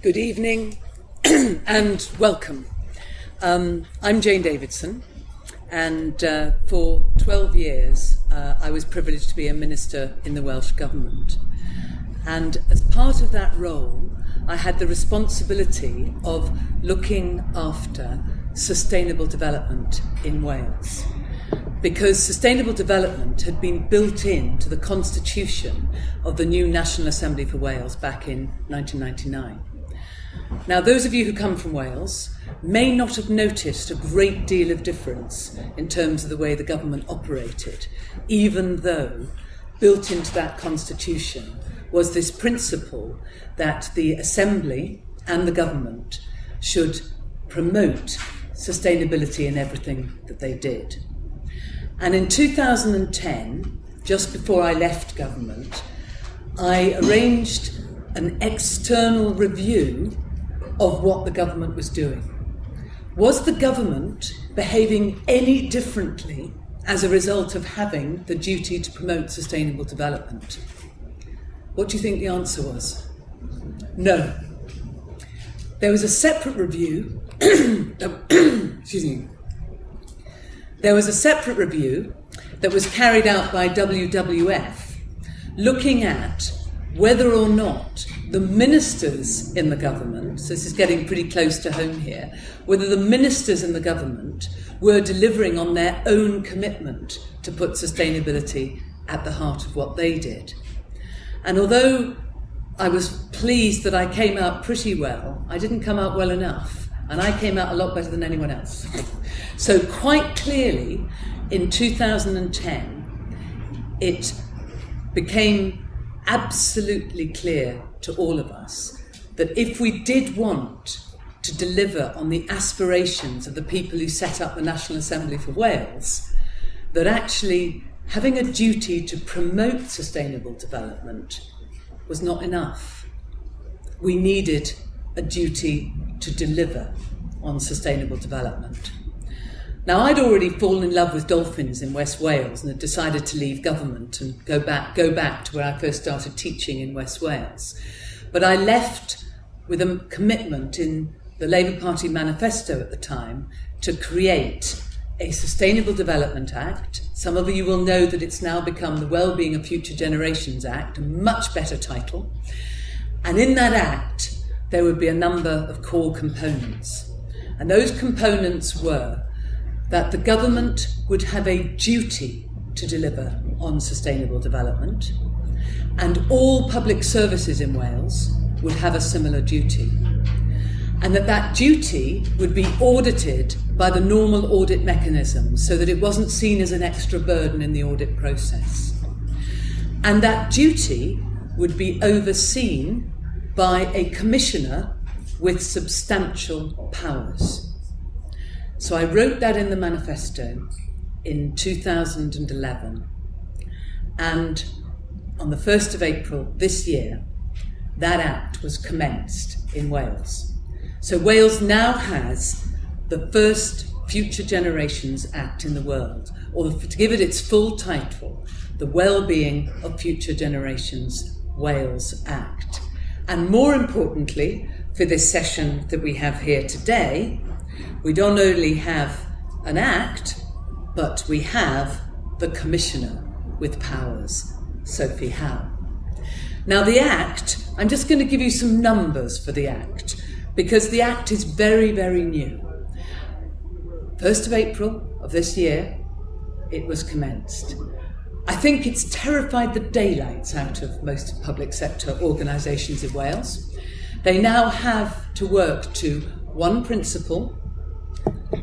Good evening and welcome. I'm Jane Davidson, and for 12 years I was privileged to be a minister in the Welsh Government. And as part of that role, I had the responsibility of looking after sustainable development in Wales, because sustainable development had been built into the constitution of the new National Assembly for Wales back in 1999. Now, those of you who come from Wales may not have noticed a great deal of difference in terms of the way the government operated, even though built into that constitution was this principle that the Assembly and the government should promote sustainability in everything that they did. And in 2010, just before I left government, I arranged an external review of what the government was doing. Was the government behaving any differently as a result of having the duty to promote sustainable development? What do you think the answer was? No. There was a separate review excuse me. There was a separate review that was carried out by WWF looking at whether or not the ministers in the government, so this is getting pretty close to home here, whether the ministers in the government were delivering on their own commitment to put sustainability at the heart of what they did. And although I was pleased that I came out pretty well, I didn't come out well enough, and I came out a lot better than anyone else. So quite clearly, in 2010, it became absolutely clear to all of us that if we did want to deliver on the aspirations of the people who set up the National Assembly for Wales, that actually having a duty to promote sustainable development was not enough. We needed a duty to deliver on sustainable development. Now, I'd already fallen in love with dolphins in West Wales and had decided to leave government and go back to where I first started teaching in West Wales. But I left with a commitment in the Labour Party manifesto at the time to create a Sustainable Development Act. Some of you will know that it's now become the Wellbeing of Future Generations Act, a much better title. And in that act, there would be a number of core components. And those components were that the government would have a duty to deliver on sustainable development, and all public services in Wales would have a similar duty, and that duty would be audited by the normal audit mechanism so that it wasn't seen as an extra burden in the audit process. And that duty would be overseen by a commissioner with substantial powers. So I wrote that in the manifesto in 2011, and on the 1st of April this year, that act was commenced in Wales. So Wales now has the first Future Generations Act in the world, or to give it its full title, the Wellbeing of Future Generations Wales Act. And more importantly, for this session that we have here today, we don't only have an act, but we have the Commissioner with powers, Sophie Howe. Now the Act, I'm just going to give you some numbers for the Act, because the Act is very, very new. 1st of April of this year, it was commenced. I think it's terrified the daylights out of most public sector organisations in Wales. They now have to work to one principle.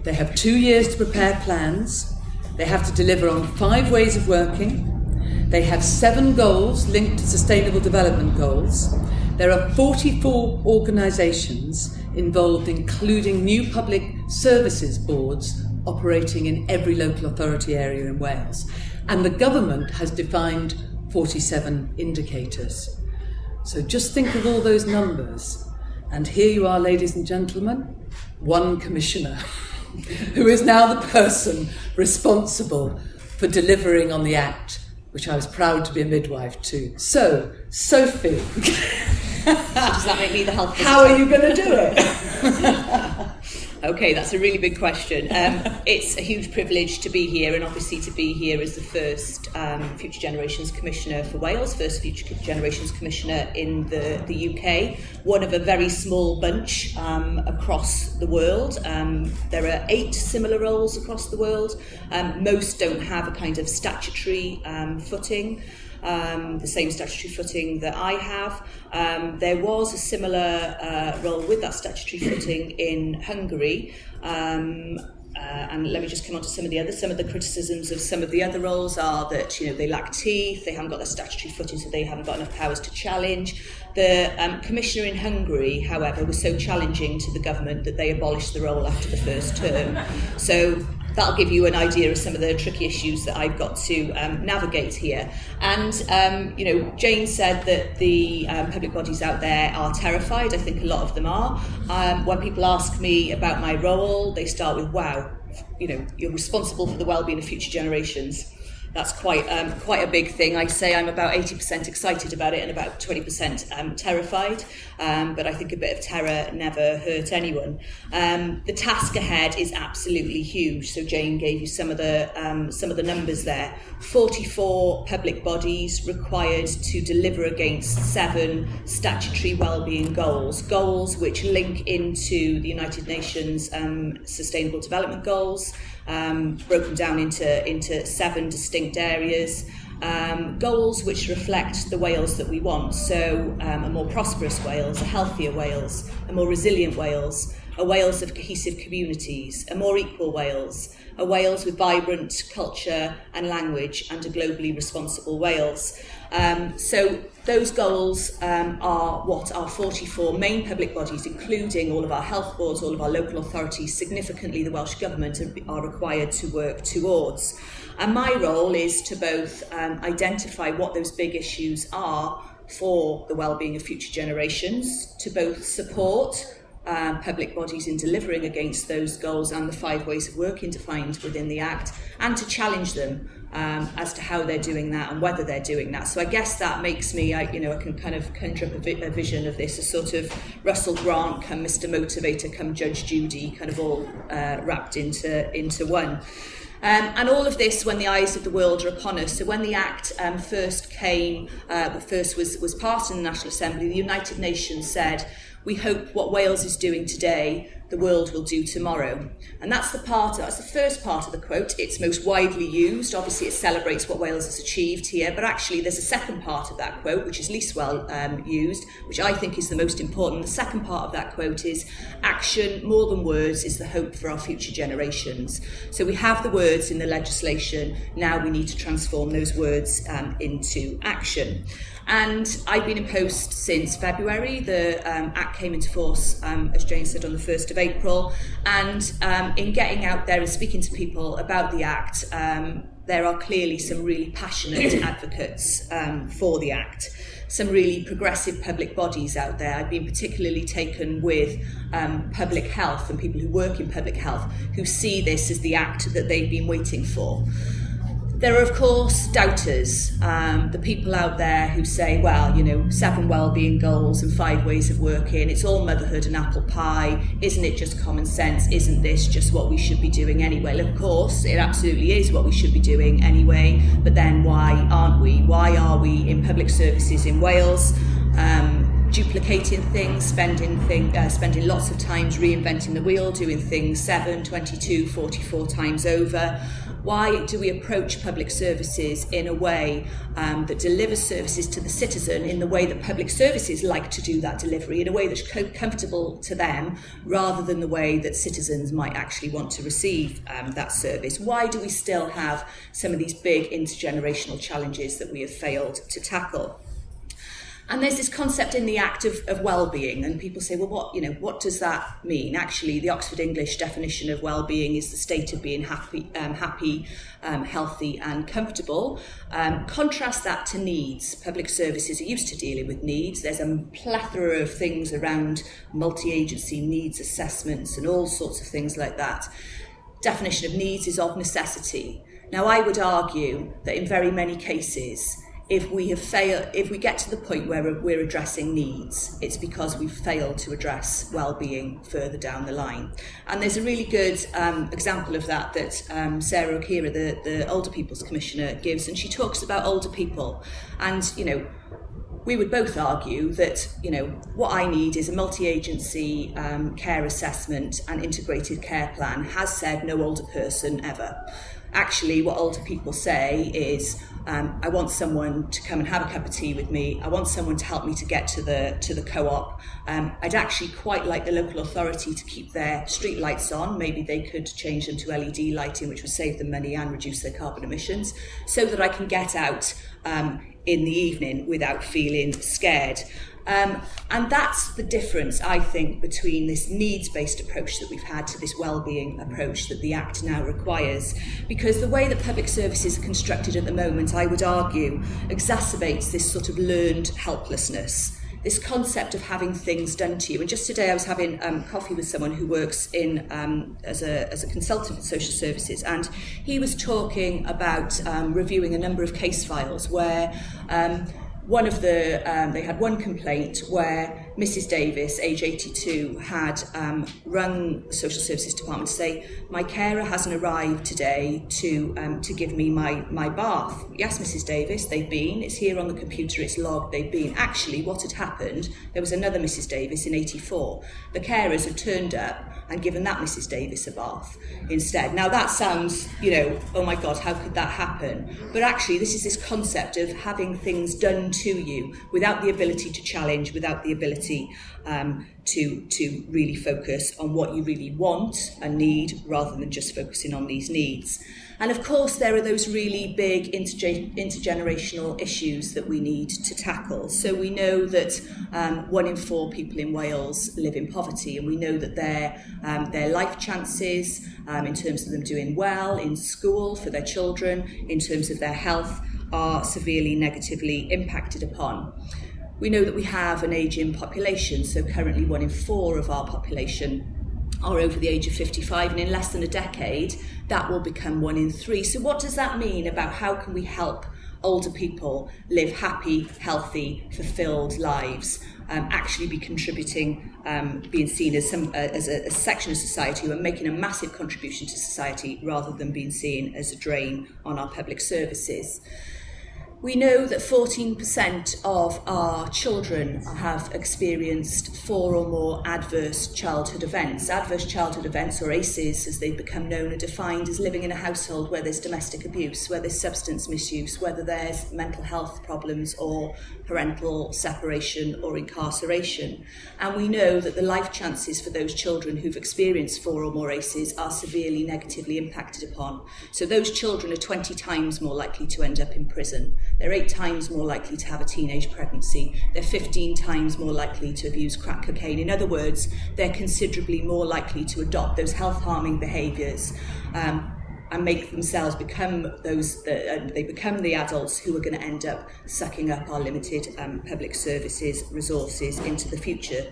They have 2 years to prepare plans. They have to deliver on 5 ways of working. They have 7 goals linked to sustainable development goals. There are 44 organisations involved, including new public services boards operating in every local authority area in Wales. And the government has defined 47 indicators. So just think of all those numbers. And here you are, ladies and gentlemen, one commissioner who is now the person responsible for delivering on the Act, which I was proud to be a midwife to. So, Sophie, does that make me the health visitor? How are you going to do it? Okay, that's a really big question. It's a huge privilege to be here, and obviously to be here as the first Future Generations Commissioner for Wales, first Future Generations Commissioner in the UK, one of a very small bunch across the world. There are 8 similar roles across the world. Most don't have a kind of statutory footing. The same statutory footing that I have. There was a similar role with that statutory footing in Hungary. And let me just come on to some of the others. Some of the criticisms of some of the other roles are that, you know, they lack teeth, they haven't got their statutory footing, so they haven't got enough powers to challenge. The commissioner in Hungary, however, was so challenging to the government that they abolished the role after the first term. So that'll give you an idea of some of the tricky issues that I've got to navigate here. And, you know, Jane said that the public bodies out there are terrified. I think a lot of them are. When people ask me about my role, they start with, wow, you know, you're responsible for the well-being of future generations. That's quite a big thing. I say I'm about 80% excited about it and about 20% terrified. But I think a bit of terror never hurt anyone. The task ahead is absolutely huge. So Jane gave you some of the numbers there. 44 public bodies required to deliver against 7 statutory wellbeing goals which link into the United Nations Sustainable Development Goals. Broken down into 7 distinct areas, goals which reflect the Wales that we want. So a more prosperous Wales, a healthier Wales, a more resilient Wales, a Wales of cohesive communities, a more equal Wales, a Wales with vibrant culture and language, and a globally responsible Wales. So those goals are what our 44 main public bodies, including all of our health boards, all of our local authorities, significantly the Welsh Government, are required to work towards. And my role is to both identify what those big issues are for the well-being of future generations, to both support public bodies in delivering against those goals and the 5 ways of working defined within the Act, and to challenge them as to how they're doing that and whether they're doing that. So I guess that makes me, I can kind of conjure up a vision of this, a sort of Russell Grant come Mr. Motivator come Judge Judy, kind of all wrapped into one. And all of this when the eyes of the world are upon us. So when the Act first was passed in the National Assembly, the United Nations said, we hope what Wales is doing today, the world will do tomorrow. And that's the first part of the quote. It's most widely used. Obviously, it celebrates what Wales has achieved here. But actually, there's a second part of that quote, which is least well used, which I think is the most important. The second part of that quote is, action, more than words, is the hope for our future generations. So we have the words in the legislation. Now we need to transform those words into action. And I've been in post since February. The Act came into force, as Jane said, on the 1st of April. And in getting out there and speaking to people about the Act, there are clearly some really passionate advocates for the Act. Some really progressive public bodies out there. I've been particularly taken with public health and people who work in public health who see this as the Act that they've been waiting for. There are, of course, doubters, the people out there who say, well, 7 wellbeing goals and 5 ways of working, it's all motherhood and apple pie, isn't it just common sense, isn't this just what we should be doing anyway? Well, of course, it absolutely is what we should be doing anyway, but then why aren't we? Why are we in public services in Wales duplicating things, spending lots of times reinventing the wheel, doing things 7, 22, 44 times over? Why do we approach public services in a way that delivers services to the citizen in the way that public services like to do that delivery, in a way that's comfortable to them, rather than the way that citizens might actually want to receive that service? Why do we still have some of these big intergenerational challenges that we have failed to tackle? And there's this concept in the Act of well-being, and people say, well, what does that mean? Actually, the Oxford English definition of well-being is the state of being happy, healthy and comfortable. Contrast that to needs. Public services are used to dealing with needs. There's a plethora of things around multi-agency needs assessments and all sorts of things like that. Definition of needs is of necessity. Now, I would argue that in very many cases, if we get to the point where we're addressing needs, it's because we've failed to address well-being further down the line. And there's a really good example of that Sarah O'Keefe, the Older People's Commissioner, gives, and she talks about older people. And, we would both argue that, what I need is a multi-agency care assessment and integrated care plan. Has said no older person ever. Actually, what older people say is, I want someone to come and have a cup of tea with me. I want someone to help me to get to the co-op. I'd actually quite like the local authority to keep their street lights on. Maybe they could change them to LED lighting, which would save them money and reduce their carbon emissions, so that I can get out in the evening without feeling scared. And that's the difference, I think, between this needs-based approach that we've had to this well-being approach that the Act now requires. Because the way that public services are constructed at the moment, I would argue, exacerbates this sort of learned helplessness, this concept of having things done to you. And just today I was having coffee with someone who works in as a consultant in social services, and he was talking about reviewing a number of case files where they had one complaint where Mrs. Davis, age 82, had rung the social services department to say, my carer hasn't arrived today to give me my bath. Yes, Mrs. Davis, they've been. It's here on the computer, it's logged, they've been. Actually, what had happened, there was another Mrs. Davis in 84. The carers had turned up and given that Mrs. Davis a bath instead. Now that sounds, oh my God, how could that happen? But actually, this is this concept of having things done to you without the ability to challenge, without the ability to really focus on what you really want and need, rather than just focusing on these needs. And of course, there are those really big intergenerational issues that we need to tackle. So we know that 1 in 4 people in Wales live in poverty, and we know that their life chances, in terms of them doing well in school for their children, in terms of their health, are severely negatively impacted upon. We know that we have an ageing population, so currently 1 in 4 of our population are over the age of 55, and in less than a decade that will become 1 in 3. So what does that mean about how can we help older people live happy, healthy, fulfilled lives, actually be contributing, being seen as a section of society who are making a massive contribution to society, rather than being seen as a drain on our public services? We know that 14% of our children have experienced 4 or more adverse childhood events. Adverse childhood events, or ACEs as they've become known, are defined as living in a household where there's domestic abuse, where there's substance misuse, whether there's mental health problems or parental separation or incarceration. And we know that the life chances for those children who've experienced 4 or more ACEs are severely negatively impacted upon. So those children are 20 times more likely to end up in prison. They're 8 times more likely to have a teenage pregnancy. They're 15 times more likely to have used crack cocaine. In other words, they're considerably more likely to adopt those health-harming behaviours and make themselves become they become the adults who are going to end up sucking up our limited public services resources into the future.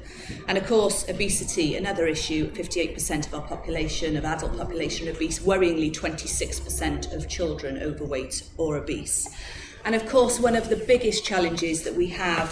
And of course, obesity, another issue. 58% of our population, of adult population, obese. Worryingly, 26% of children overweight or obese. And of course, one of the biggest challenges that we have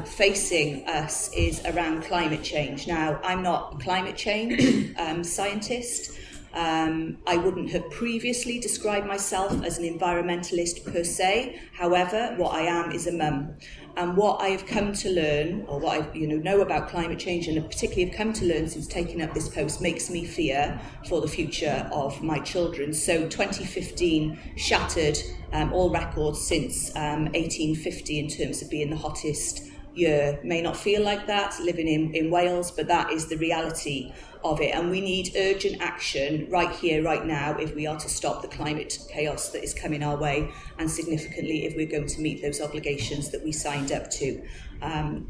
facing us is around climate change. Now, I'm not a climate change scientist. I wouldn't have previously described myself as an environmentalist per se. However, what I am is a mum. And what I have come to learn, or what I know about climate change, and particularly have come to learn since taking up this post, makes me fear for the future of my children. So 2015 shattered all records since 1850 in terms of being the hottest year. May not feel like that living in Wales, but that is the reality of it. And we need urgent action right here, right now, if we are to stop the climate chaos that is coming our way, and significantly if we're going to meet those obligations that we signed up to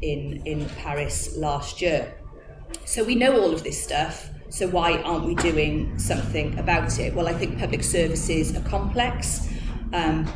in Paris last year. So we know all of this stuff. So why aren't we doing something about it? Well, I think public services are complex.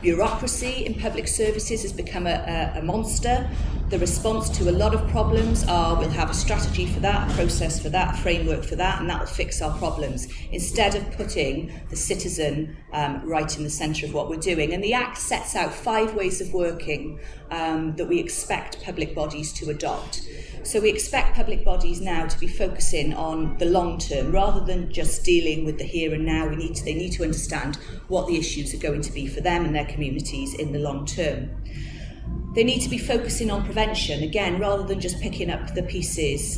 Bureaucracy in public services has become a monster. The response to a lot of problems are we'll have a strategy for that, a process for that, a framework for that, and that will fix our problems, instead of putting the citizen right in the centre of what we're doing. And the Act sets out 5 ways of working that we expect public bodies to adopt. So we expect public bodies now to be focusing on the long term rather than just dealing with the here and now. They need to understand what the issues are going to be for them and their communities in the long term. They need to be focusing on prevention, again, rather than just picking up the pieces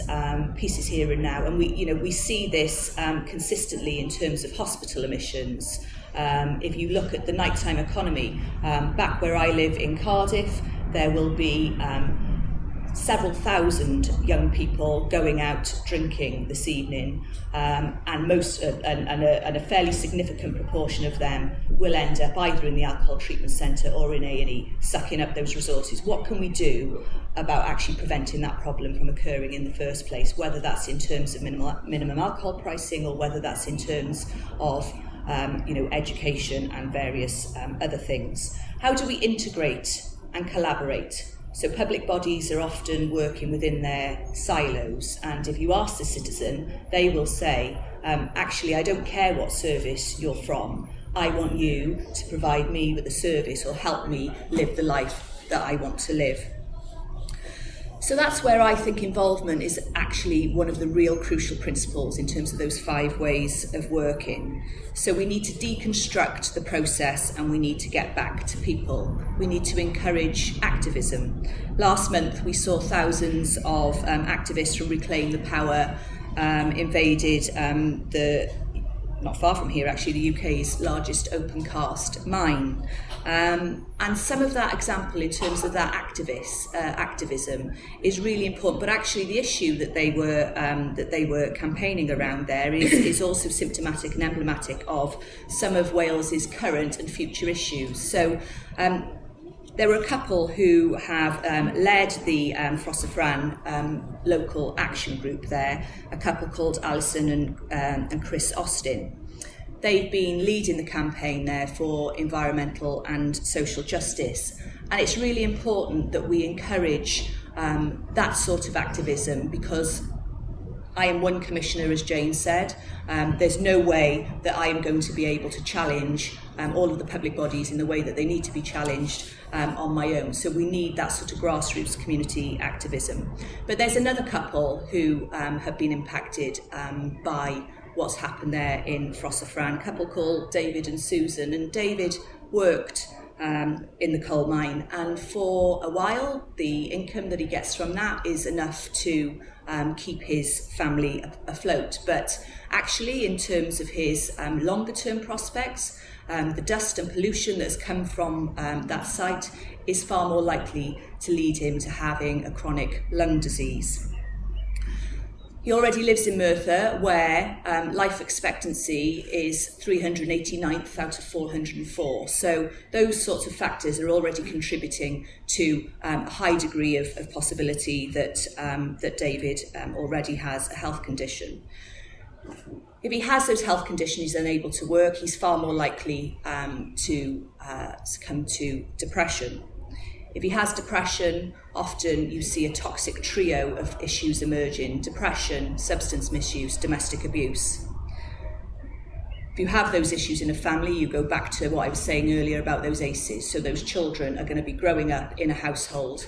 here and now. And we see this consistently in terms of hospital admissions. If you look at the nighttime economy, back where I live in Cardiff, there will be several thousand young people going out drinking this evening, and a fairly significant proportion of them will end up either in the alcohol treatment centre or in A&E, sucking up those resources. What can we do about actually preventing that problem from occurring in the first place, whether that's in terms of minimum alcohol pricing or whether that's in terms of education and various other things? How do we integrate and collaborate? So public bodies are often working within their silos, and if you ask the citizen, they will say, actually, I don't care what service you're from. I want you to provide me with a service or help me live the life that I want to live. So that's where I think involvement is actually one of the real crucial principles in terms of those 5 ways of working. So we need to deconstruct the process and we need to get back to people. We need to encourage activism. Last month we saw thousands of activists from Reclaim the Power invaded not far from here actually, the UK's largest open cast mine. And some of that example in terms of that activism is really important, but actually the issue that they were campaigning around there is also symptomatic and emblematic of some of Wales's current and future issues. So there were a couple who have led the Frossafran local action group there, a couple called Alison and Chris Austin. They've been leading the campaign there for environmental and social justice. And it's really important that we encourage that sort of activism, because I am one commissioner, as Jane said. There's no way that I am going to be able to challenge all of the public bodies in the way that they need to be challenged on my own. So we need that sort of grassroots community activism. But there's another couple who have been impacted by what's happened there in Frossafran, a couple called David and Susan. And David worked in the coal mine, and for a while the income that he gets from that is enough to keep his family afloat. But actually, in terms of his longer term prospects, the dust and pollution that's come from that site is far more likely to lead him to having a chronic lung disease. He already lives in Merthyr, where life expectancy is 389th out of 404. So those sorts of factors are already contributing to a high degree of possibility that David already has a health condition. If he has those health conditions, he's unable to work, he's far more likely to succumb to depression. If he has depression, often you see a toxic trio of issues emerging: depression, substance misuse, domestic abuse. If you have those issues in a family, you go back to what I was saying earlier about those ACEs. So those children are going to be growing up in a household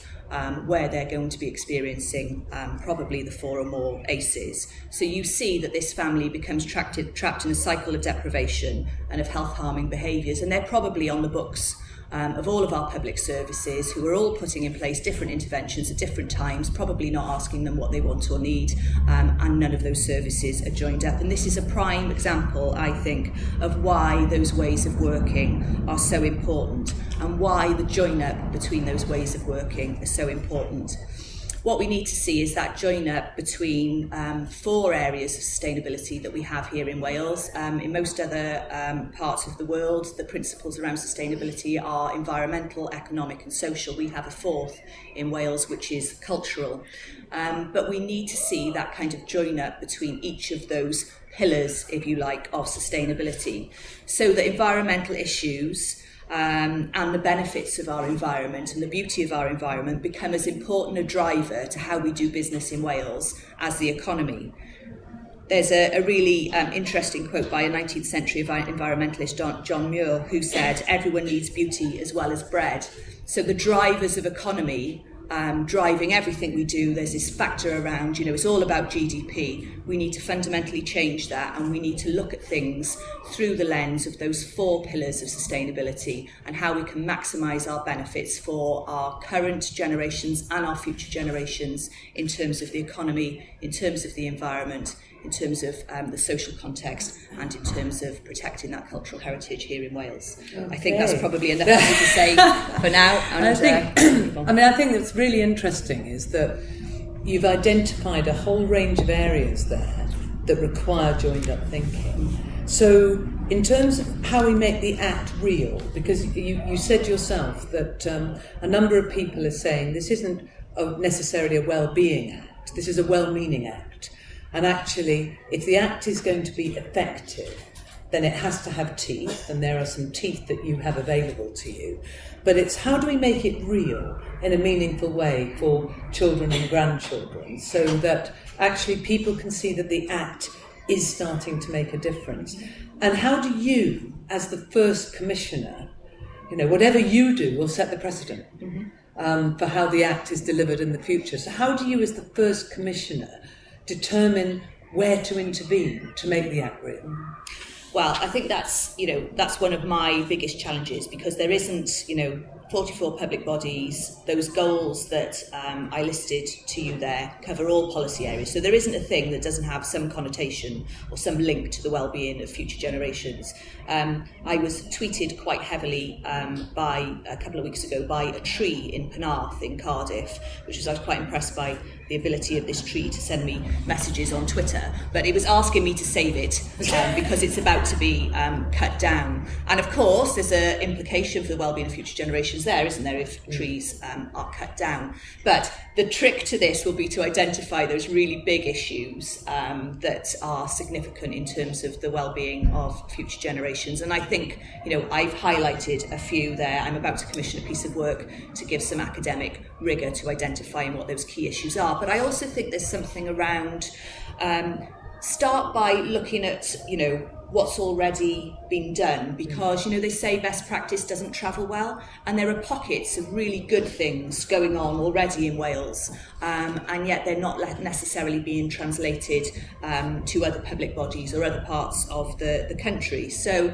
where they're going to be experiencing probably the 4 or more ACEs. So you see that this family becomes trapped in a cycle of deprivation and of health-harming behaviours, and they're probably on the books of all of our public services, who are all putting in place different interventions at different times, probably not asking them what they want or need, and none of those services are joined up. And this is a prime example, I think, of why those ways of working are so important and why the join-up between those ways of working is so important. What we need to see is that join-up between 4 areas of sustainability that we have here in Wales. In most other parts of the world, the principles around sustainability are environmental, economic and social. We have a 4th in Wales, which is cultural. But we need to see that kind of join-up between each of those pillars, if you like, of sustainability, so that environmental issues and the benefits of our environment and the beauty of our environment become as important a driver to how we do business in Wales as the economy. There's a really interesting quote by a 19th century environmentalist, John Muir, who said, everyone needs beauty as well as bread. So the drivers of economy driving everything we do, there's this factor around, it's all about GDP. We need to fundamentally change that, and we need to look at things through the lens of those 4 pillars of sustainability and how we can maximise our benefits for our current generations and our future generations in terms of the economy, in terms of the environment, in terms of the social context, and in terms of protecting that cultural heritage here in Wales. Okay. I think that's probably enough to say for now. And I think that's really interesting is that you've identified a whole range of areas there that require joined up thinking. So in terms of how we make the Act real, because you said yourself that a number of people are saying this isn't necessarily a Wellbeing Act, this is a well-meaning Act. And actually, if the Act is going to be effective, then it has to have teeth, and there are some teeth that you have available to you. But it's how do we make it real in a meaningful way for children and grandchildren, so that actually people can see that the Act is starting to make a difference. And how do you, as the first commissioner, whatever you do will set the precedent for how the Act is delivered in the future. So how do you, as the first commissioner, determine where to intervene to make the Act real? Well, I think that's one of my biggest challenges, because there isn't, 44 public bodies. Those goals that I listed to you there cover all policy areas. So there isn't a thing that doesn't have some connotation or some link to the well-being of future generations. I was tweeted quite heavily by a couple of weeks ago by a tree in Penarth in Cardiff, I was quite impressed by the ability of this tree to send me messages on Twitter, but it was asking me to save it because it's about to be cut down. And of course, there's an implication for the well-being of future generations there, isn't there, if trees are cut down. But the trick to this will be to identify those really big issues that are significant in terms of the well-being of future generations. And I think, I've highlighted a few there. I'm about to commission a piece of work to give some academic rigour to identifying what those key issues are. But I also think there's something around, start by looking at, what's already been done, because, they say best practice doesn't travel well, and there are pockets of really good things going on already in Wales, and yet they're not necessarily being translated to other public bodies or other parts of the country. So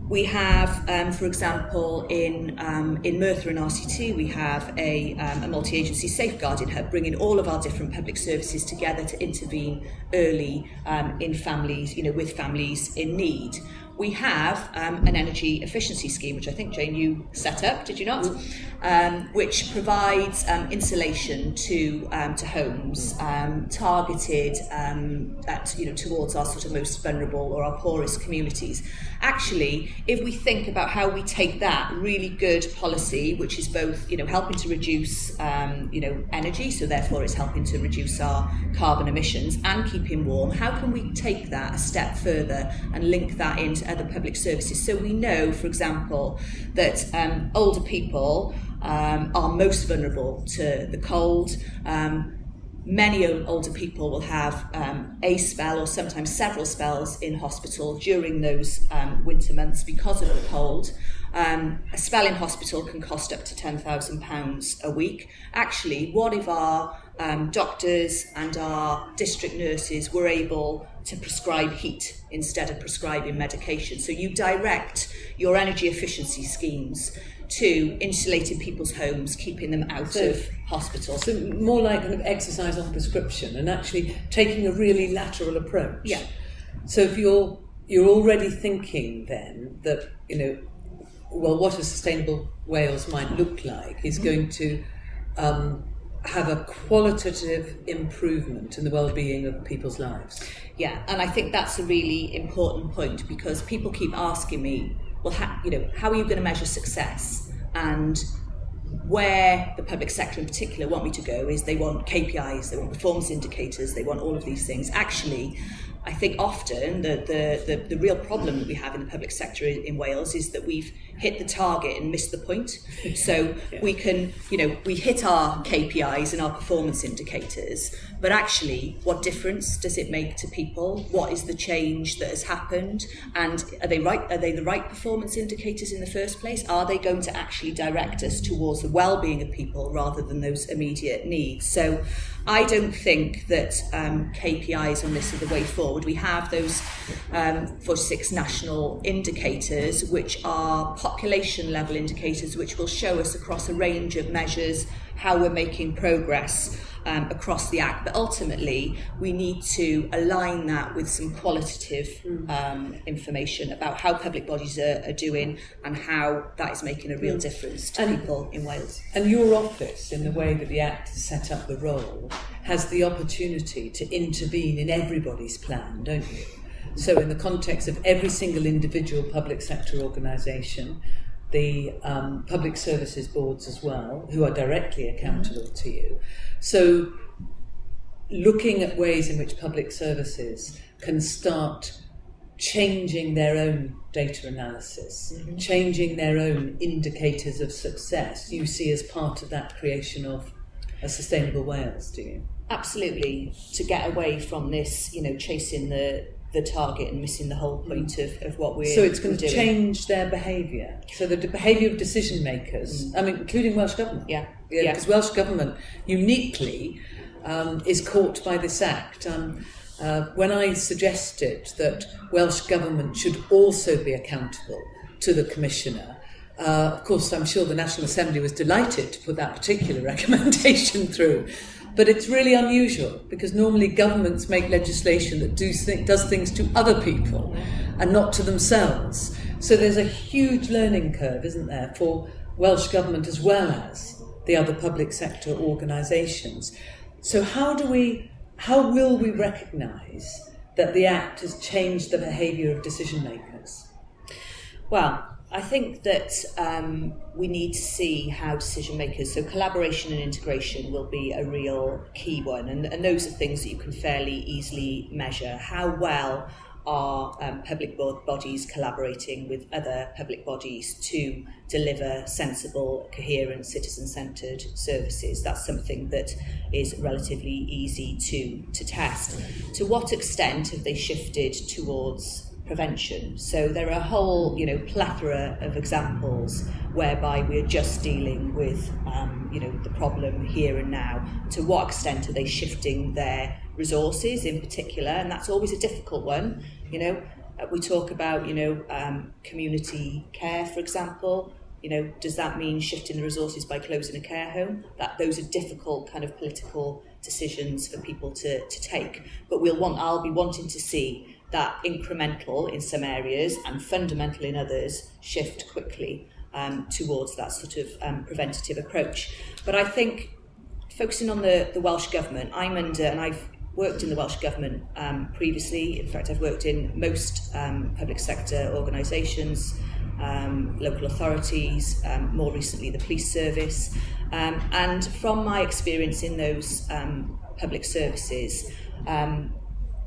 we have, for example, in Merthyr and RCT, we have a multi-agency safeguarding hub, bringing all of our different public services together to intervene early in families, with families in need. We have an energy efficiency scheme, which I think, Jane, you set up, did you not? Which provides insulation to homes, targeted towards our sort of most vulnerable or our poorest communities. Actually, if we think about how we take that really good policy, which is both helping to reduce energy, so therefore it's helping to reduce our carbon emissions and keeping warm, how can we take that a step further and link that into other public services? So we know, for example, that older people are most vulnerable to the cold. Many older people will have a spell or sometimes several spells in hospital during those winter months because of the cold. A spell in hospital can cost up to £10,000 a week. Actually, what if our doctors and our district nurses were able to prescribe heat instead of prescribing medication? So you direct your energy efficiency schemes to insulating people's homes, keeping them out of hospital. So more like kind of exercise on prescription and actually taking a really lateral approach. Yeah. So if you're already thinking then that, what a sustainable Wales might look like is going to have a qualitative improvement in the well-being of people's lives. Yeah, and I think that's a really important point, because people keep asking me, well, how are you going to measure success? And where the public sector in particular want me to go is they want KPIs, they want performance indicators, they want all of these things. Actually, I think often the real problem that we have in the public sector in Wales is that we've hit the target and missed the point. So we can, we hit our KPIs and our performance indicators, but actually what difference does it make to people? What is the change that has happened? And are they the right performance indicators in the first place? Are they going to actually direct us towards the well-being of people rather than those immediate needs? So I don't think that KPIs on this are the way forward. We have those 46 national indicators, which are population level indicators, which will show us across a range of measures how we're making progress across the Act. But ultimately, we need to align that with some qualitative information about how public bodies are doing and how that is making a real difference to people in Wales. And your office, in the way that the Act has set up the role, has the opportunity to intervene in everybody's plan, don't you? So in the context of every single individual public sector organisation, the public services boards as well, who are directly accountable to you. So looking at ways in which public services can start changing their own data analysis, changing their own indicators of success, you see as part of that creation of a sustainable Wales, do you? Absolutely. To get away from this, chasing the target and missing the whole point of what we're doing. So it's going to change their behaviour. So the behaviour of decision makers, including Welsh Government. Yeah. Because Welsh Government uniquely is caught by this Act. When I suggested that Welsh Government should also be accountable to the Commissioner, of course I'm sure the National Assembly was delighted to put that particular recommendation through. But it's really unusual because normally governments make legislation that does things to other people and not to themselves. So there's a huge learning curve, isn't there, for Welsh Government as well as the other public sector organisations. So how will we recognise that the Act has changed the behaviour of decision makers? Well, I think that we need to see how decision makers, so collaboration and integration will be a real key one, and those are things that you can fairly easily measure. How well are public bodies collaborating with other public bodies to deliver sensible, coherent, citizen-centred services? That's something that is relatively easy to test. To what extent have they shifted towards prevention? So there are a whole, plethora of examples whereby we're just dealing with, the problem here and now. To what extent are they shifting their resources in particular? And that's always a difficult one. We talk about, community care, for example. Does that mean shifting the resources by closing a care home? Those are difficult kind of political decisions for people to take. But I'll be wanting to see that incremental in some areas and fundamental in others shift quickly towards that sort of preventative approach. But I think focusing on the Welsh Government, and I've worked in the Welsh Government previously. In fact, I've worked in most public sector organisations, local authorities, more recently the police service. And from my experience in those public services,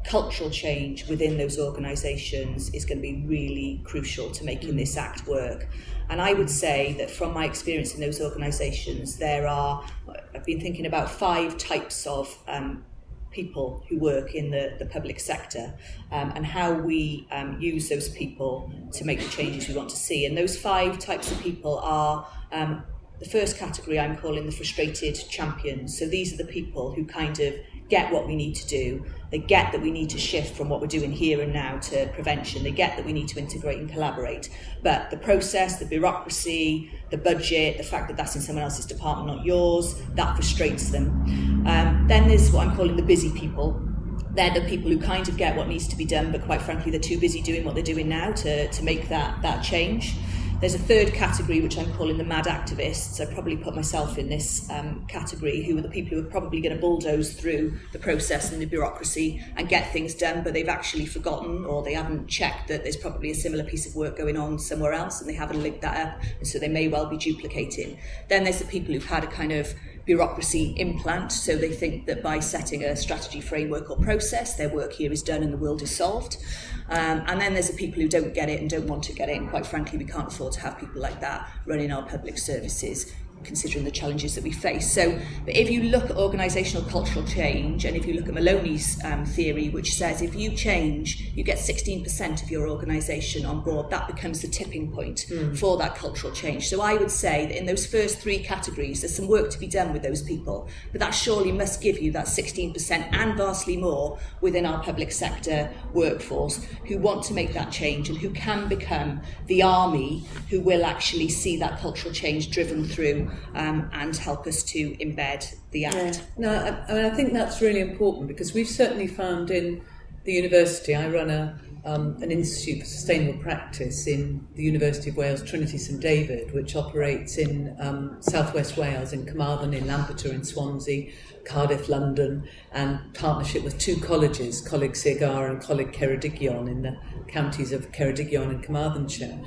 cultural change within those organisations is going to be really crucial to making this Act work. And I would say that from my experience in those organisations, I've been thinking about 5 types of people who work in the public sector and how we use those people to make the changes we want to see. And those 5 types of people are, the first category I'm calling the frustrated champions. So these are the people who kind of get what we need to do. They get that we need to shift from what we're doing here and now to prevention. They get that we need to integrate and collaborate. But the process, the bureaucracy, the budget, the fact that that's in someone else's department, not yours, that frustrates them. Then there's what I'm calling the busy people. They're the people who kind of get what needs to be done, but quite frankly, they're too busy doing what they're doing now to make that change. There's a third category, which I'm calling the mad activists. I probably put myself in this category, who are the people who are probably going to bulldoze through the process and the bureaucracy and get things done, but they've actually forgotten or they haven't checked that there's probably a similar piece of work going on somewhere else and they haven't linked that up, and so they may well be duplicating. Then there's the people who've had a kind of bureaucracy implant, so they think that by setting a strategy, framework or process, their work here is done and the world is solved. And then there's the people who don't get it and don't want to get it, and quite frankly we can't afford to have people like that running our public services, considering the challenges that we face. So, but if you look at organisational cultural change, and if you look at Maloney's theory, which says if you change, you get 16% of your organisation on board, that becomes the tipping point for that cultural change. So I would say that in those first three categories, there's some work to be done with those people, but that surely must give you that 16% and vastly more within our public sector workforce who want to make that change and who can become the army who will actually see that cultural change driven through and help us to embed the Act. Yeah. No, I think that's really important, because we've certainly found in the university, I run an Institute for Sustainable Practice in the University of Wales, Trinity St David, which operates in southwest Wales, in Carmarthen, in Lampeter, in Swansea, Cardiff, London, and partnership with two colleges, Coleg Sir and Coleg Ceredigion, in the counties of Ceredigion and Carmarthenshire.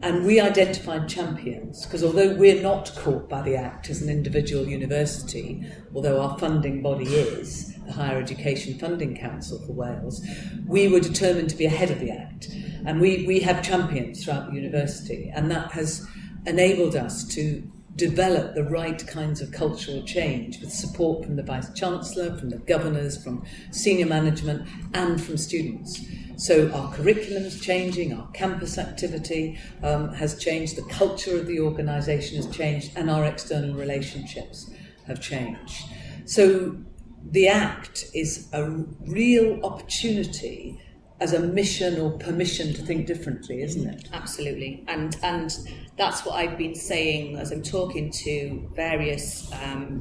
And we identified champions, because although we're not caught by the Act as an individual university, although our funding body is the Higher Education Funding Council for Wales, we were determined to be ahead of the Act. And we have champions throughout the university, and that has enabled us to develop the right kinds of cultural change with support from the Vice-Chancellor, from the governors, from senior management, and from students. So our curriculum's changing, our campus activity has changed, the culture of the organisation has changed, and our external relationships have changed. So the Act is a real opportunity as a mission or permission to think differently, isn't it? Absolutely. And that's what I've been saying as I'm talking to various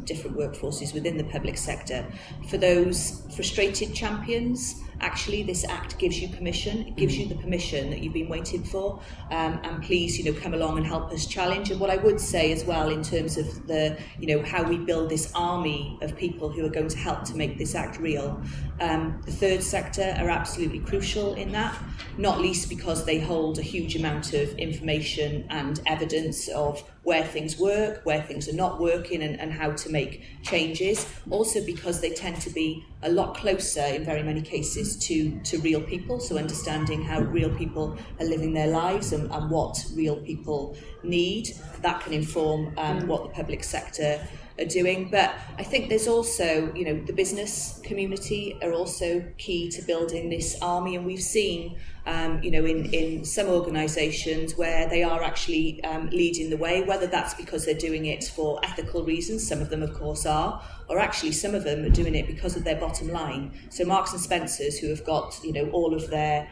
different workforces within the public sector. For those frustrated champions, actually this Act gives you permission. It gives you the permission that you've been waiting for, and please, come along and help us challenge. And what I would say as well, in terms of the, how we build this army of people who are going to help to make this Act real, the third sector are absolutely crucial in that, not least because they hold a huge amount of information and evidence of where things work, where things are not working, and how to make changes. Also because they tend to be a lot closer in very many cases to real people, so understanding how real people are living their lives and what real people need. That can inform what the public sector are doing. But I think there's also, the business community are also key to building this army, and we've seen in some organisations where they are actually leading the way, whether that's because they're doing it for ethical reasons, some of them of course are, or actually some of them are doing it because of their bottom line. So Marks and Spencer's, who have got all of their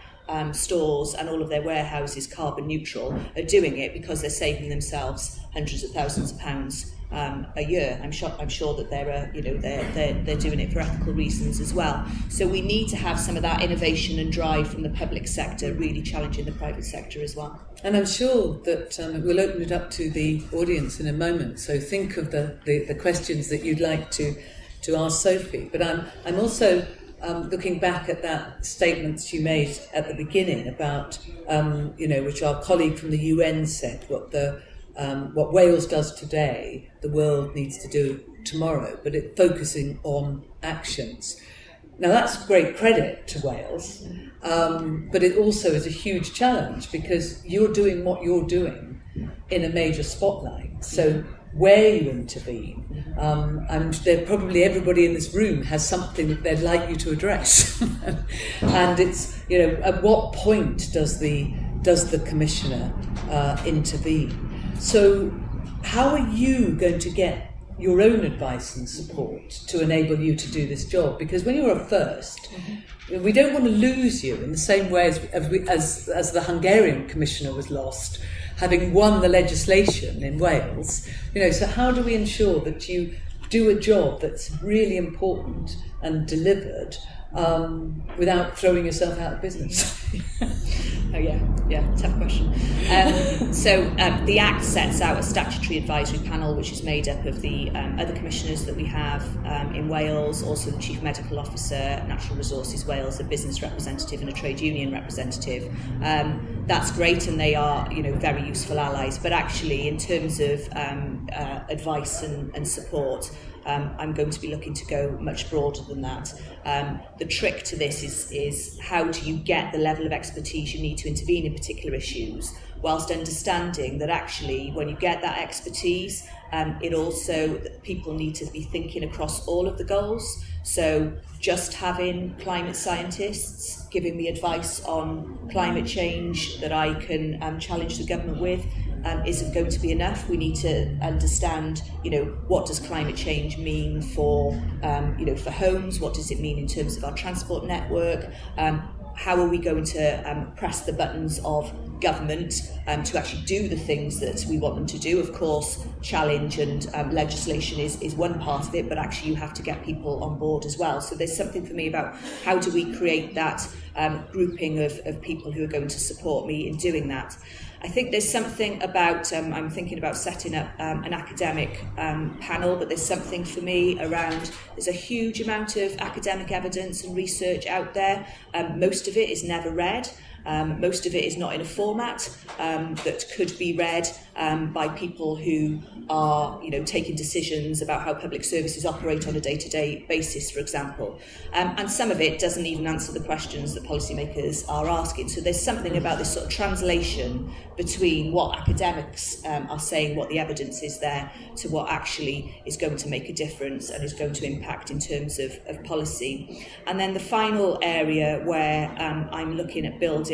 stores and all of their warehouses carbon neutral, are doing it because they're saving themselves hundreds of thousands of pounds a year. I'm sure that they're doing it for ethical reasons as well. So we need to have some of that innovation and drive from the public sector, really challenging the private sector as well. And I'm sure that we'll open it up to the audience in a moment. So think of the questions that you'd like to ask Sophie. But I'm also looking back at that statement you made at the beginning about which our colleague from the UN said, what Wales does today, the world needs to do tomorrow, but it's focusing on actions. Now that's great credit to Wales, but it also is a huge challenge, because you're doing what you're doing in a major spotlight. So where you intervene, and probably everybody in this room has something that they'd like you to address. And it's, at what point does the Commissioner intervene? So how are you going to get your own advice and support to enable you to do this job? Because when you're a first, we don't want to lose you in the same way as the Hungarian Commissioner was lost, having won the legislation in Wales. So how do we ensure that you do a job that's really important and delivered, without throwing yourself out of business? Oh yeah, tough question. The Act sets out a statutory advisory panel which is made up of the other commissioners that we have in Wales, also the Chief Medical Officer, Natural Resources Wales, a business representative and a trade union representative. That's great, and they are, very useful allies. But actually, in terms of advice and support, I'm going to be looking to go much broader than that. The trick to this is how do you get the level of expertise you need to intervene in particular issues, whilst understanding that actually when you get that expertise, it also, people need to be thinking across all of the goals. So just having climate scientists giving me advice on climate change that I can challenge the government with isn't going to be enough. We need to understand, what does climate change mean for, for homes? What does it mean in terms of our transport network? How are we going to press the buttons of government to actually do the things that we want them to do? Of course, challenge and legislation is one part of it, but actually you have to get people on board as well. So there's something for me about how do we create that grouping of people who are going to support me in doing that. I think there's something about, I'm thinking about setting up an academic panel, but there's something for me around, there's a huge amount of academic evidence and research out there. Most of it is never read. Most of it is not in a format that could be read by people who are, taking decisions about how public services operate on a day-to-day basis, for example. And some of it doesn't even answer the questions that policymakers are asking. So there's something about this sort of translation between what academics are saying, what the evidence is there, to what actually is going to make a difference and is going to impact in terms of policy. And then the final area where I'm looking at building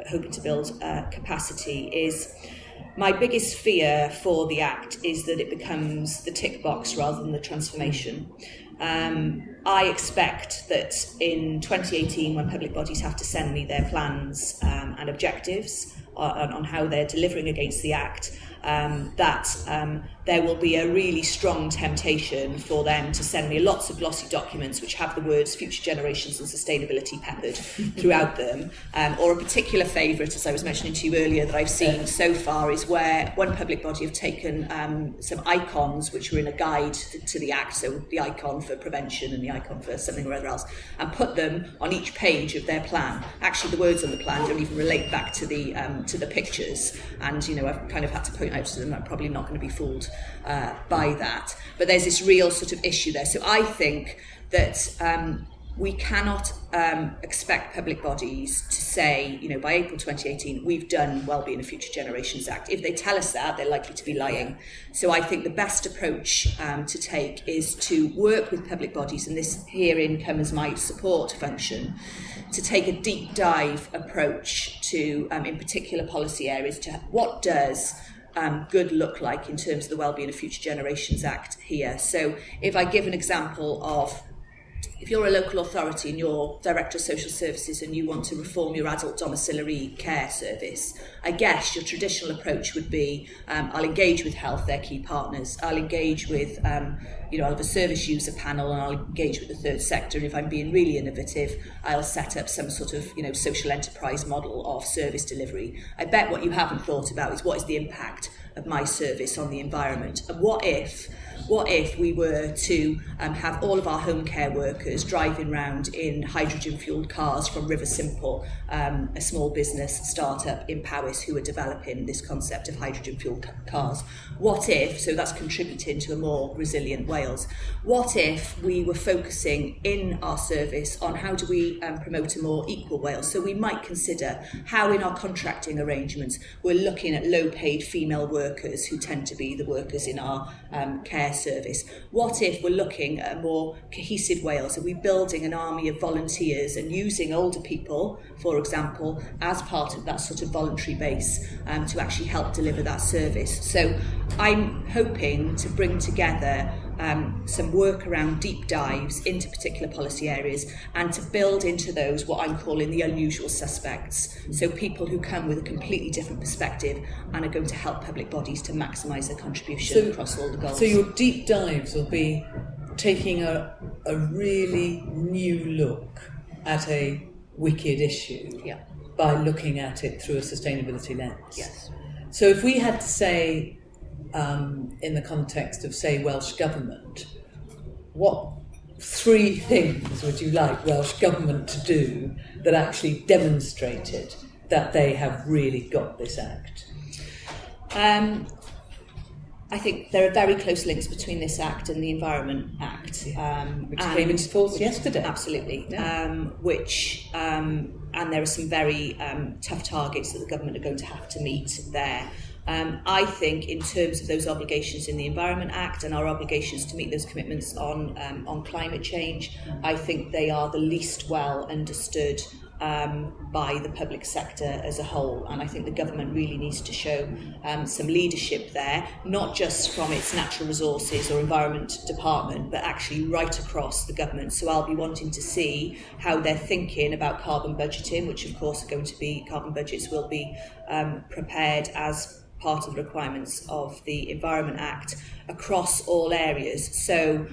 hoping to build capacity is, my biggest fear for the Act is that it becomes the tick box rather than the transformation. I expect that in 2018, when public bodies have to send me their plans and objectives on how they're delivering against the Act, there will be a really strong temptation for them to send me lots of glossy documents which have the words future generations and sustainability peppered throughout them. Or a particular favourite, as I was mentioning to you earlier, that I've seen so far is where one public body have taken some icons which were in a guide to the Act, so the icon for prevention and the icon for something or other else, and put them on each page of their plan. Actually, the words on the plan don't even relate back to the pictures, and I've kind of had to point out to them that I'm probably not going to be fooled by that. But there's this real sort of issue there. So I think that we cannot expect public bodies to say, by April 2018, we've done Wellbeing and Future Generations Act. If they tell us that, they're likely to be lying. So I think the best approach to take is to work with public bodies, and this herein comes my support function, to take a deep dive approach to, in particular policy areas, to what does good look like in terms of the Wellbeing of Future Generations Act here. So if I give an example of, if you're a local authority and you're Director of Social Services and you want to reform your adult domiciliary care service, I guess your traditional approach would be, I'll engage with health, their key partners, I'll engage with, I'll have a service user panel, and I'll engage with the third sector, and if I'm being really innovative, I'll set up some sort of, social enterprise model of service delivery. I bet what you haven't thought about is, what is the impact of my service on the environment? And what if we were to have all of our home care workers driving around in hydrogen-fuelled cars from River Simple, a small business startup in Powys who are developing this concept of hydrogen-fuelled cars? What if, so that's contributing to a more resilient Wales, what if we were focusing in our service on how do we promote a more equal Wales? So we might consider how in our contracting arrangements we're looking at low-paid female workers who tend to be the workers in our care service. What if we're looking at a more cohesive Wales? Are we building an army of volunteers and using older people, for example, as part of that sort of voluntary base to actually help deliver that service? So I'm hoping to bring together some work around deep dives into particular policy areas, and to build into those what I'm calling the unusual suspects. So people who come with a completely different perspective and are going to help public bodies to maximise their contribution across all the goals. So your deep dives will be taking a really new look at a wicked issue by looking at it through a sustainability lens. Yes. So if we had to say, in the context of, say, Welsh Government, what 3 things would you like Welsh Government to do that actually demonstrated that they have really got this act? I think there are very close links between this Act and the Environment Act. Which came into force yesterday. Absolutely. Yeah. And there are some very tough targets that the government are going to have to meet there. I think in terms of those obligations in the Environment Act and our obligations to meet those commitments on climate change, I think they are the least well understood by the public sector as a whole, and I think the government really needs to show some leadership there, not just from its natural resources or environment department, but actually right across the government. So I'll be wanting to see how they're thinking about carbon budgeting, which of course carbon budgets will be prepared as part of the requirements of the Environment Act across all areas. So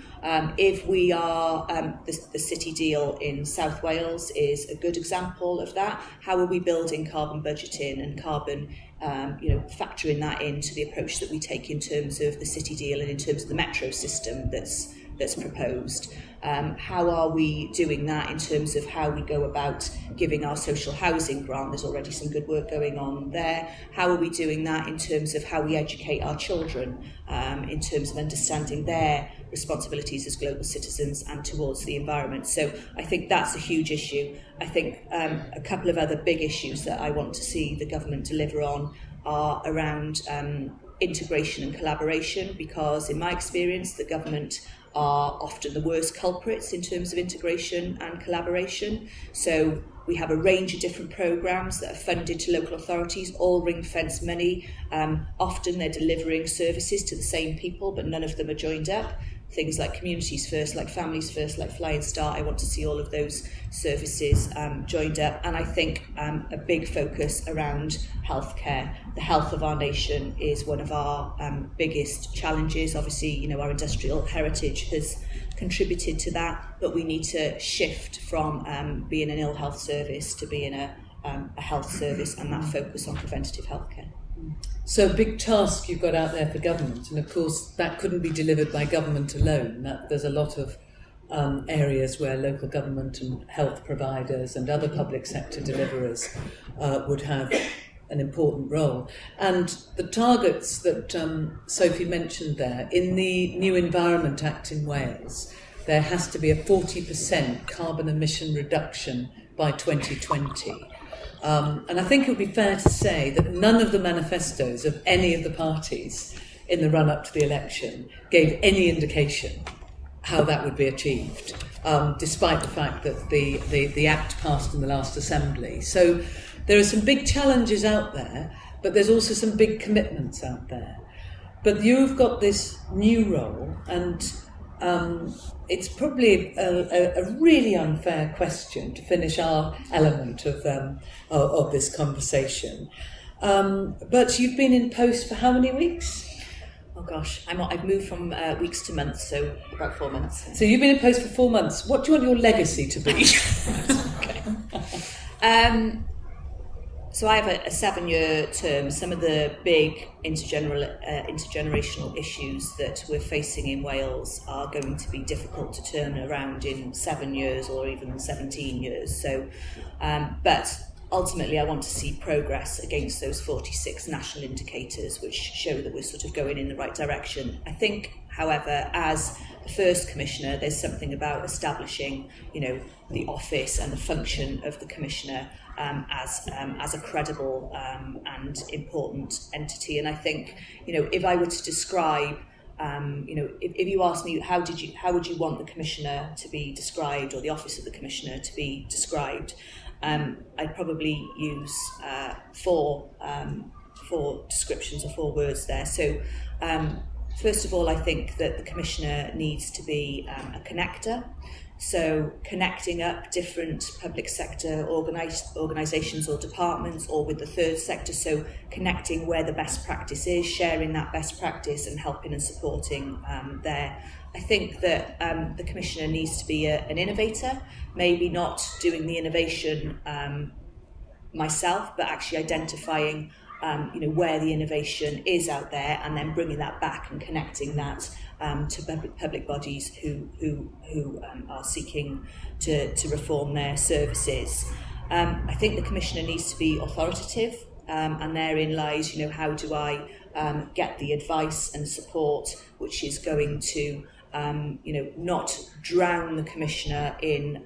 if we are, the city deal in South Wales is a good example of that. How are we building carbon budgeting and carbon, factoring that into the approach that we take in terms of the city deal and in terms of the metro system that's proposed? How are we doing that in terms of how we go about giving our social housing grant? There's already some good work going on there. How are we doing that in terms of how we educate our children, in terms of understanding their responsibilities as global citizens and towards the environment? So I think that's a huge issue. I think a couple of other big issues that I want to see the government deliver on are around integration and collaboration, because in my experience the government are often the worst culprits in terms of integration and collaboration. So we have a range of different programmes that are funded to local authorities, all ring-fence money. Often they're delivering services to the same people, but none of them are joined up. Things like Communities First, like Families First, like Fly and Start, I want to see all of those services joined up. And I think a big focus around healthcare. The health of our nation is one of our biggest challenges. Obviously, our industrial heritage has contributed to that, but we need to shift from being an ill health service to being a health service, and that focus on preventative healthcare. So a big task you've got out there for government, and of course that couldn't be delivered by government alone. There's a lot of areas where local government and health providers and other public sector deliverers would have an important role. And the targets that Sophie mentioned there, in the new Environment Act in Wales, there has to be a 40% carbon emission reduction by 2020. And I think it would be fair to say that none of the manifestos of any of the parties in the run-up to the election gave any indication how that would be achieved, despite the fact that the Act passed in the last Assembly. So there are some big challenges out there, but there's also some big commitments out there. But you've got this new role, and it's probably a really unfair question to finish our element of this conversation. But you've been in post for how many weeks? Oh gosh, I've moved from weeks to months, so about 4 months. So you've been in post for 4 months. What do you want your legacy to be? Okay. So I have a 7-year term. Some of the big intergenerational issues that we're facing in Wales are going to be difficult to turn around in 7 years or even 17 years. So, but ultimately I want to see progress against those 46 national indicators which show that we're sort of going in the right direction. I think, however, as the first commissioner, there's something about establishing, the office and the function of the commissioner as a credible and important entity. And I think, if I were to describe, if you ask me how would you want the commissioner to be described, or the office of the commissioner to be described, I'd probably use four descriptions or 4 words there. So first of all, I think that the commissioner needs to be a connector. So connecting up different public sector organisations or departments, or with the third sector, so connecting where the best practice is, sharing that best practice and helping and supporting their I think that the Commissioner needs to be an innovator, maybe not doing the innovation myself, but actually identifying where the innovation is out there, and then bringing that back and connecting that to public bodies who are seeking to reform their services. I think the Commissioner needs to be authoritative, and therein lies, how do I get the advice and support which is going to not drown the Commissioner in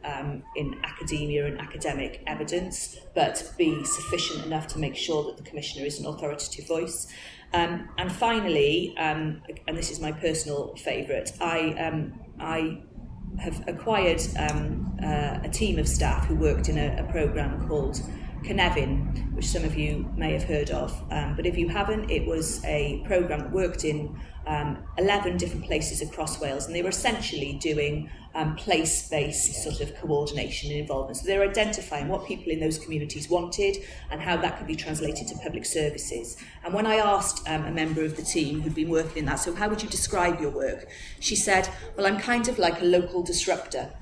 academia and academic evidence, but be sufficient enough to make sure that the Commissioner is an authoritative voice. And finally, and this is my personal favourite, I have acquired a team of staff who worked in a programme called Cynefin, which some of you may have heard of, but if you haven't, it was a programme that worked in 11 different places across Wales, and they were essentially doing place-based sort of coordination and involvement. So they're identifying what people in those communities wanted and how that could be translated to public services. And when I asked a member of the team who'd been working in that, so how would you describe your work? She said, well, I'm kind of like a local disruptor.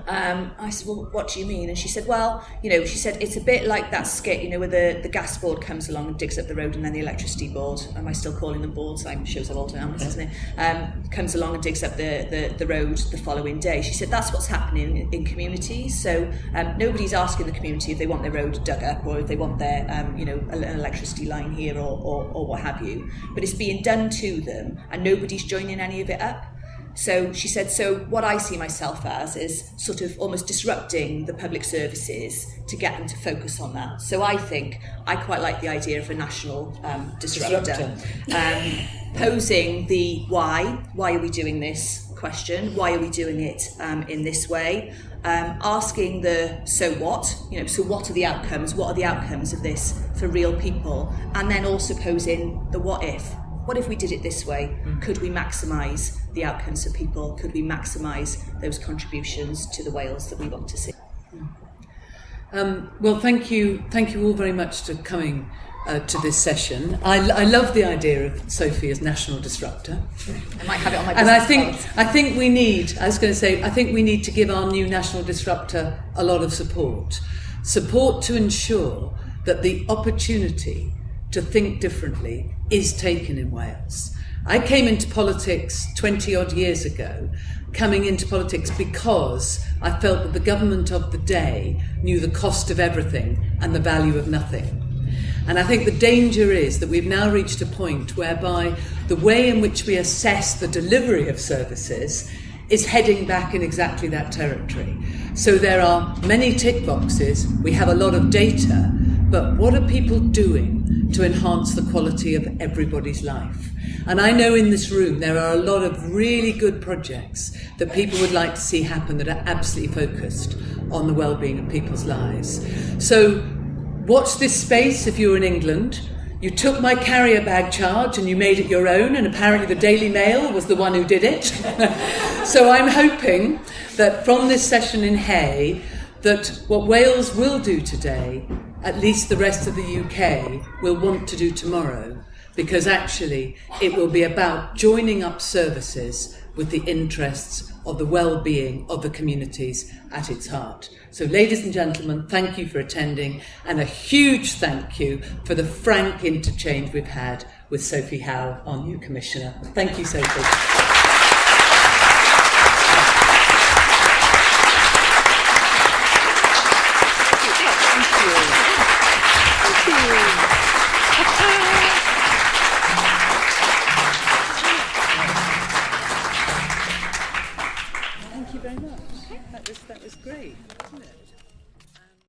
I said, well, what do you mean? And she said, well, she said, it's a bit like that skit, where the gas board comes along and digs up the road, and then the electricity board, am I still calling them boards? It shows how old I am, doesn't it? Comes along and digs up the road the following day. She said that's what's happening in communities. So nobody's asking the community if they want their road dug up or if they want their an electricity line here or what have you. But it's being done to them, and nobody's joining any of it up. So she said, so what I see myself as is sort of almost disrupting the public services to get them to focus on that. So I think I quite like the idea of a national disruptor. Posing the why are we doing this question, why are we doing it in this way, asking the so what, so what are the outcomes of this for real people, and then also posing the what if we did it this way? Could we maximise the outcomes for people? Could we maximise those contributions to the Wales that we want to see? Well, thank you all very much for coming to this session. I love the idea of Sophie as national disruptor. I might have it on my business cards. I think we need to give our new national disruptor a lot of support to ensure that the opportunity to think differently is taken in Wales. I came into politics 20 odd years ago, coming into politics because I felt that the government of the day knew the cost of everything and the value of nothing. And I think the danger is that we've now reached a point whereby the way in which we assess the delivery of services is heading back in exactly that territory. So there are many tick boxes, we have a lot of data, but what are people doing to enhance the quality of everybody's life? And I know in this room there are a lot of really good projects that people would like to see happen that are absolutely focused on the well-being of people's lives. So watch this space if you're in England. You took my carrier bag charge and you made it your own, and apparently the Daily Mail was the one who did it. So I'm hoping that from this session in Hay, that what Wales will do today, at least the rest of the UK will want to do tomorrow, because actually it will be about joining up services with the interests of the well-being of the communities at its heart. So ladies and gentlemen, thank you for attending, and a huge thank you for the frank interchange we've had with Sophie Howe, our new Commissioner. Thank you, Sophie. Thank you very much. That was great, wasn't it?